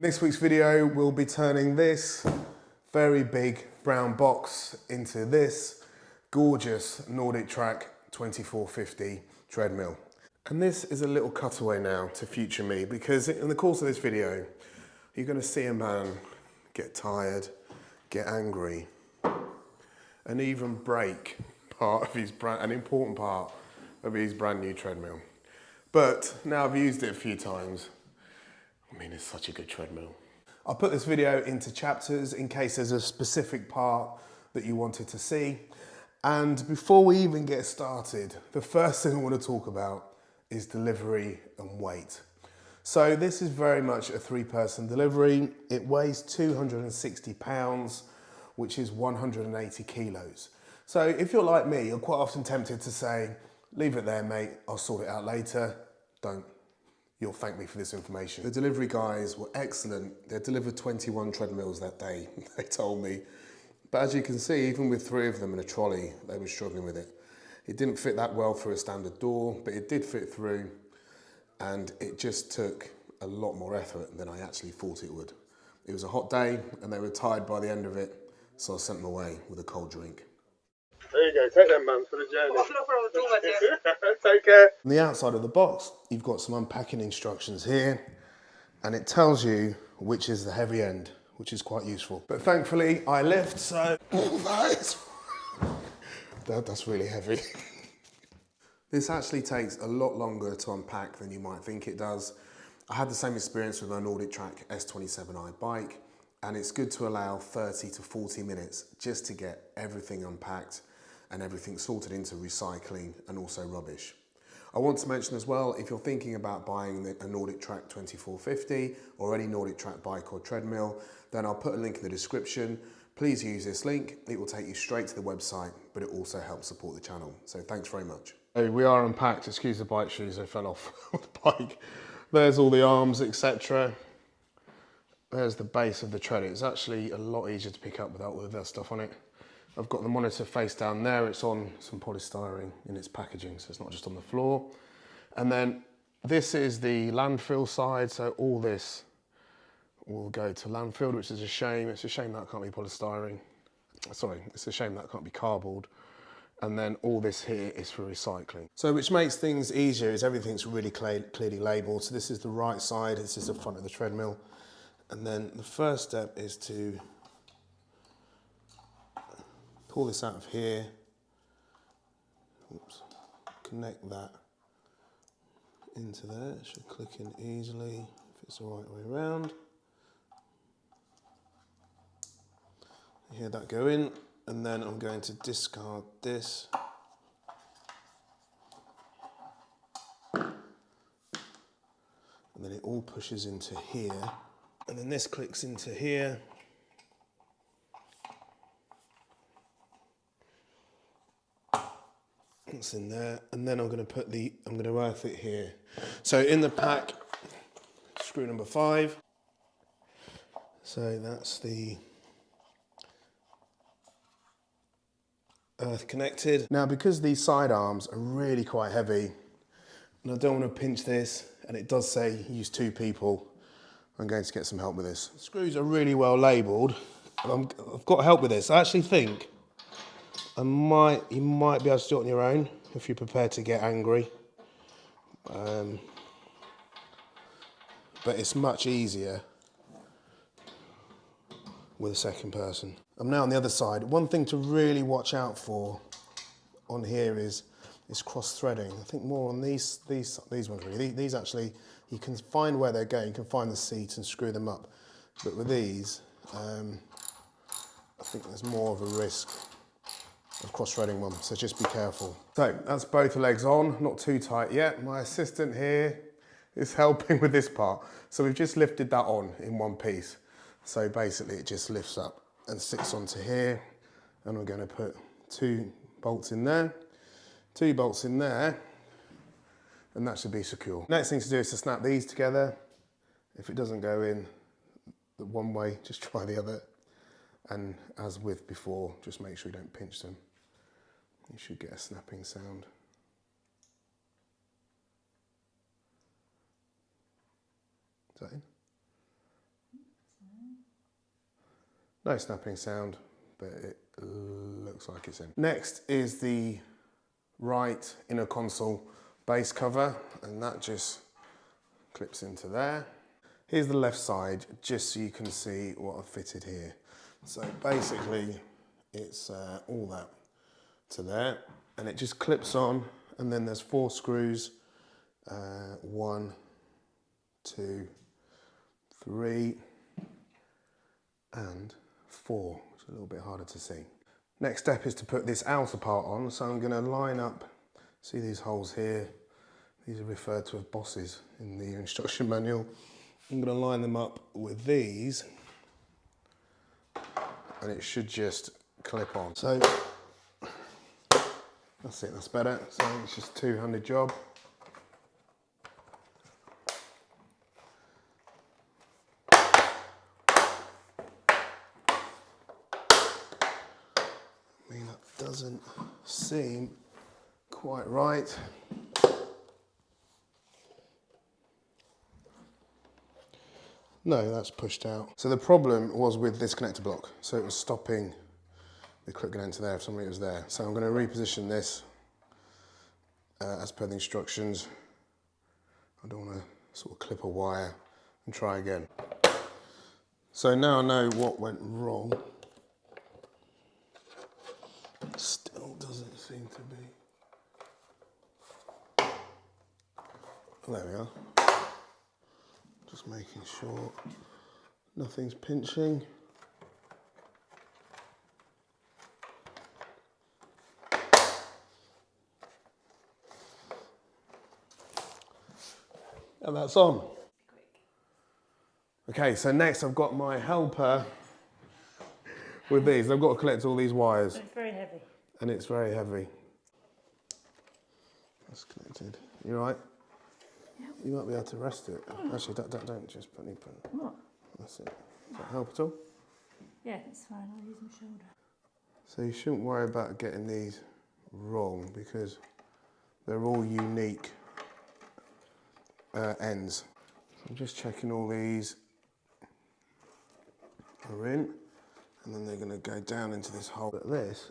This week's video will be turning this very big brown box into this gorgeous NordicTrack 2450 treadmill. And this is a little cutaway now to future me, because in the course of this video, you're going to see a man get tired, get angry, and even break an important part of his brand new treadmill. But now I've used it a few times, I mean, it's such a good treadmill. I'll put this video into chapters in case there's a specific part that you wanted to see. And before we even get started, the first thing I want to talk about is delivery and weight. So this is very much a 3-person delivery. It weighs 260 pounds, which is 180 kilos. So if you're like me, you're quite often tempted to say, leave it there, mate, I'll sort it out later. Don't. You'll thank me for this information. The delivery guys were excellent. They delivered 21 treadmills that day, they told me. But as you can see, even with 3 of them in a trolley, they were struggling with it. It didn't fit that well through a standard door, but it did fit through, and it just took a lot more effort than I actually thought it would. It was a hot day, and they were tired by the end of it, so I sent them away with a cold drink. There you go, take them, man, for the journey. Take care. On the outside of the box, you've got some unpacking instructions here, and it tells you which is the heavy end, which is quite useful. But thankfully, I lift, so that's really heavy. This actually takes a lot longer to unpack than you might think it does. I had the same experience with my NordicTrack S27i bike, and it's good to allow 30 to 40 minutes just to get everything unpacked and everything sorted into recycling and also rubbish. I want to mention as well, if you're thinking about buying a NordicTrack 2450 or any NordicTrack bike or treadmill, then I'll put a link in the description. Please use this link. It will take you straight to the website, but it also helps support the channel. So thanks very much. Hey, we are unpacked. Excuse the bike shoes, they fell off the bike. There's all the arms, etc. There's the base of the tread. It's actually a lot easier to pick up without all of that stuff on it. I've got the monitor face down there. It's on some polystyrene in its packaging, so it's not just on the floor. And then this is the landfill side, so all this will go to landfill, which is a shame. It's a shame that can't be polystyrene. Sorry, it's a shame that can't be cardboard. And then all this here is for recycling. So which makes things easier is everything's really clearly labelled. So this is the right side, this is the front of the treadmill. And then the first step is to pull this out of here. Oops. Connect that into there. It should click in easily if it's the right way around. You hear that go in, and then I'm going to discard this. And then it all pushes into here. And then this clicks into here. It's in there, and then I'm going to earth it here. So in the pack, screw number 5. So that's the earth connected. Now, because these side arms are really quite heavy, and I don't want to pinch this, and it does say use 2 people, I'm going to get some help with this. The screws are really well labelled, and I've got help with this. I actually think you might be able to do it on your own if you're prepared to get angry. But it's much easier with a second person. I'm now on the other side. One thing to really watch out for on here is cross-threading. I think more on these ones really. These actually, you can find where they're going. You can find the seat and screw them up. But with these, I think there's more of a risk of cross-threading one, so just be careful. So that's both legs on, not too tight yet. My assistant here is helping with this part. So we've just lifted that on in one piece. So basically it just lifts up and sits onto here, and we're going to put 2 bolts in there, 2 bolts in there, and that should be secure. Next thing to do is to snap these together. If it doesn't go in the one way, just try the other. And as with before, just make sure you don't pinch them. You should get a snapping sound. Is that in? No snapping sound, but it looks like it's in. Next is the right inner console base cover, and that just clips into there. Here's the left side, just so you can see what I've fitted here. So basically, it's all that to there, and it just clips on, and then there's 4 screws, 1, 2, 3, and 4, which is a little bit harder to see. Next step is to put this outer part on, so I'm going to line up, see these holes here, these are referred to as bosses in the instruction manual. I'm going to line them up with these, and it should just clip on. So that's it, that's better. So it's just a 2-handed job. I mean, that doesn't seem quite right. No, that's pushed out. So the problem was with this connector block. So it was stopping the clip going into there if somebody was there. So I'm going to reposition this as per the instructions. I don't want to sort of clip a wire and try again. So now I know what went wrong. Still doesn't seem to be. Oh, there we are. Just making sure nothing's pinching. And that's on. Okay, so next I've got my helper with these. I've got to collect all these wires. It's very heavy. And it's very heavy. That's connected. You all right? Yep. You might be able to rest it. Actually, don't just put any. What? That's it. Does that help at all? Yeah, it's fine. I'll use my shoulder. So you shouldn't worry about getting these wrong because they're all unique ends. So I'm just checking all these are in, and then they're going to go down into this hole. But this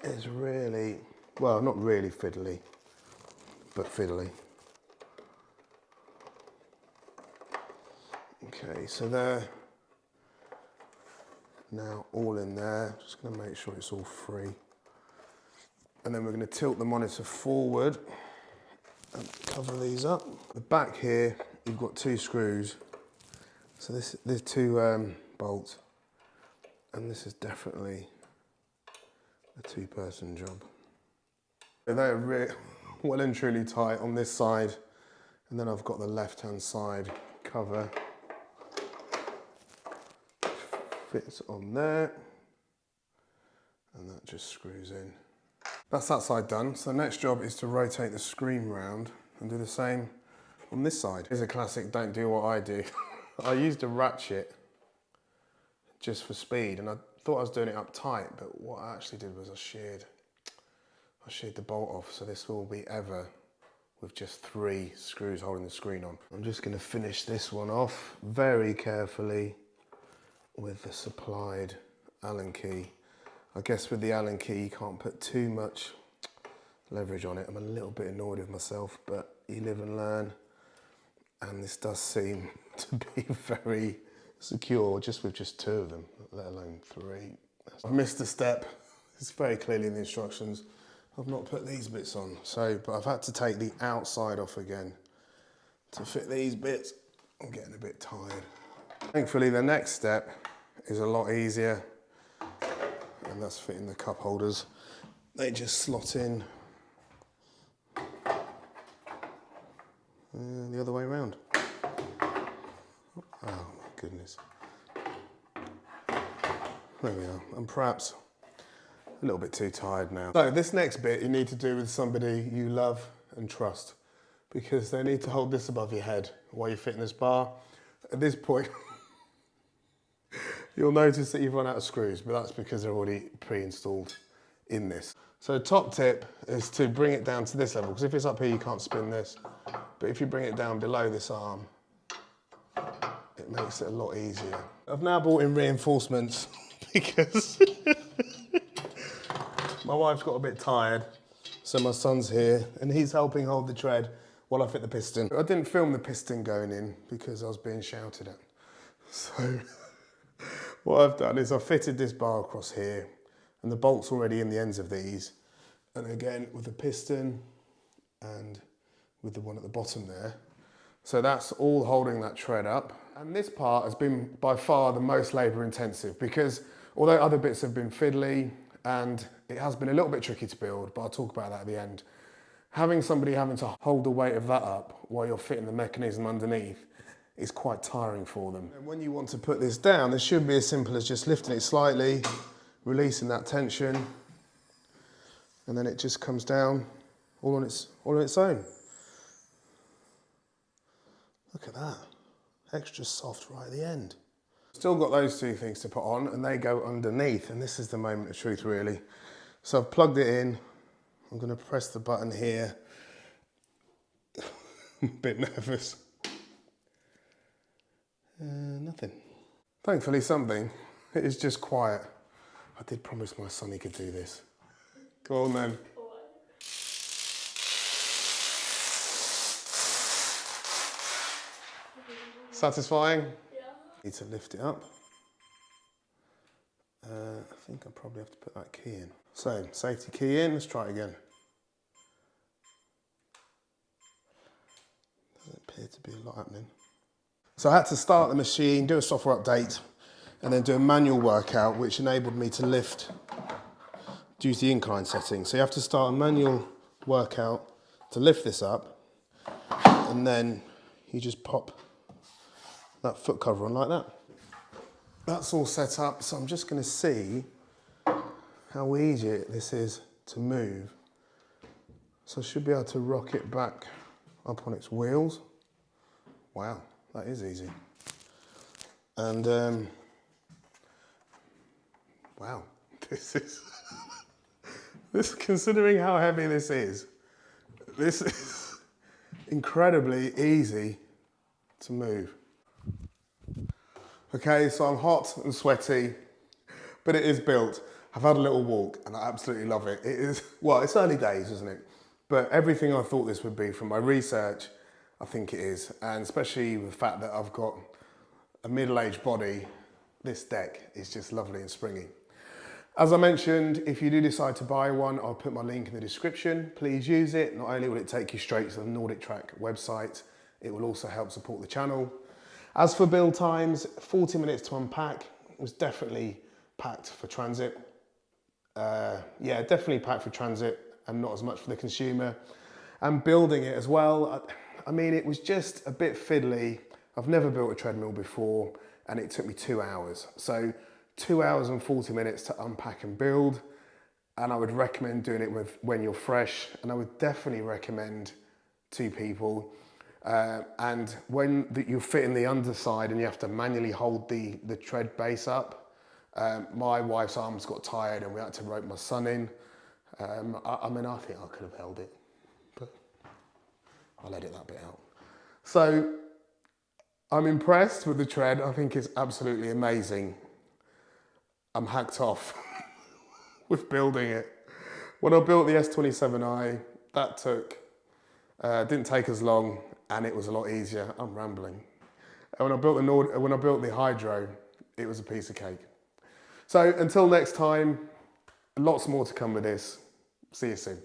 is really, well, not really fiddly, but fiddly. Okay, so they're now all in there. Just going to make sure it's all free. And then we're going to tilt the monitor forward and cover these up. The back here, you've got 2 screws. So there's 2 bolts. And this is definitely a 2-person job. They're really well and truly tight on this side. And then I've got the left-hand side cover. Fits on there, and that just screws in. That's that side done. So the next job is to rotate the screen round and do the same on this side. Here's a classic, don't do what I do. I used a ratchet just for speed, and I thought I was doing it up tight, but what I actually did was I sheared the bolt off, so this will be ever with just 3 screws holding the screen on. I'm just going to finish this one off very carefully with the supplied Allen key. I guess with the Allen key you can't put too much leverage on it. I'm a little bit annoyed with myself, but you live and learn. And this does seem to be very secure just with just 2 of them, let alone 3. I missed a step. It's very clearly in the instructions. I've not put these bits on, but I've had to take the outside off again to fit these bits. I'm getting a bit tired. Thankfully, the next step is a lot easier, and that's fitting the cup holders. They just slot in the other way around. Oh my goodness. There we are. I'm perhaps a little bit too tired now. So this next bit you need to do with somebody you love and trust, because they need to hold this above your head while you're fitting this bar. At this point, you'll notice that you've run out of screws, but that's because they're already pre-installed in this. So top tip is to bring it down to this level, because if it's up here, you can't spin this. But if you bring it down below this arm, it makes it a lot easier. I've now brought in reinforcements because my wife's got a bit tired. So my son's here and he's helping hold the tread while I fit the piston. I didn't film the piston going in because I was being shouted at. So what I've done is I've fitted this bar across here and the bolt's already in the ends of these. And again, with the piston and with the one at the bottom there. So that's all holding that tread up. And this part has been by far the most labour intensive because although other bits have been fiddly and it has been a little bit tricky to build, but I'll talk about that at the end. Having somebody having to hold the weight of that up while you're fitting the mechanism underneath is quite tiring for them. And when you want to put this down, this should be as simple as just lifting it slightly, releasing that tension, and then it just comes down all on its own. Look at that, extra soft right at the end. Still got those two things to put on and they go underneath, and this is the moment of truth really. So I've plugged it in, I'm going to press the button here. I'm a bit nervous. Nothing. Thankfully something. It is just quiet. I did promise my son he could do this. Go on then. Satisfying? Yeah. Need to lift it up. I think I probably have to put that key in. So, safety key in, let's try it again. Doesn't appear to be a lot happening. So I had to start the machine, do a software update, and then do a manual workout, which enabled me to lift due to the incline setting. So you have to start a manual workout to lift this up, and then you just pop that foot cover on like that. That's all set up, so I'm just going to see how easy this is to move. So I should be able to rock it back up on its wheels. Wow, that is easy. And wow, this considering how heavy this is incredibly easy to move. Okay, so I'm hot and sweaty, but it is built. I've had a little walk and I absolutely love it. It is, well, it's early days, isn't it? But everything I thought this would be from my research, I think it is. And especially with the fact that I've got a middle-aged body, this deck is just lovely and springy. As I mentioned, if you do decide to buy one, I'll put my link in the description. Please use it. Not only will it take you straight to the NordicTrack website, it will also help support the channel. As for build times, 40 minutes to unpack. It was definitely packed for transit. Yeah, definitely packed for transit and not as much for the consumer. And building it as well, I mean, it was just a bit fiddly. I've never built a treadmill before and it took me 2 hours. So 2 hours and 40 minutes to unpack and build. And I would recommend doing it when you're fresh. And I would definitely recommend 2 people. And when you fit in the underside and you have to manually hold the tread base up, my wife's arms got tired and we had to rope my son in. I mean, I think I could have held it, but I'll edit that bit out. So I'm impressed with the tread. I think it's absolutely amazing. I'm hacked off with building it. When I built the S27i, that didn't take as long and it was a lot easier. I'm rambling. And when I built the Hydro, it was a piece of cake. So until next time, lots more to come with this. See you soon.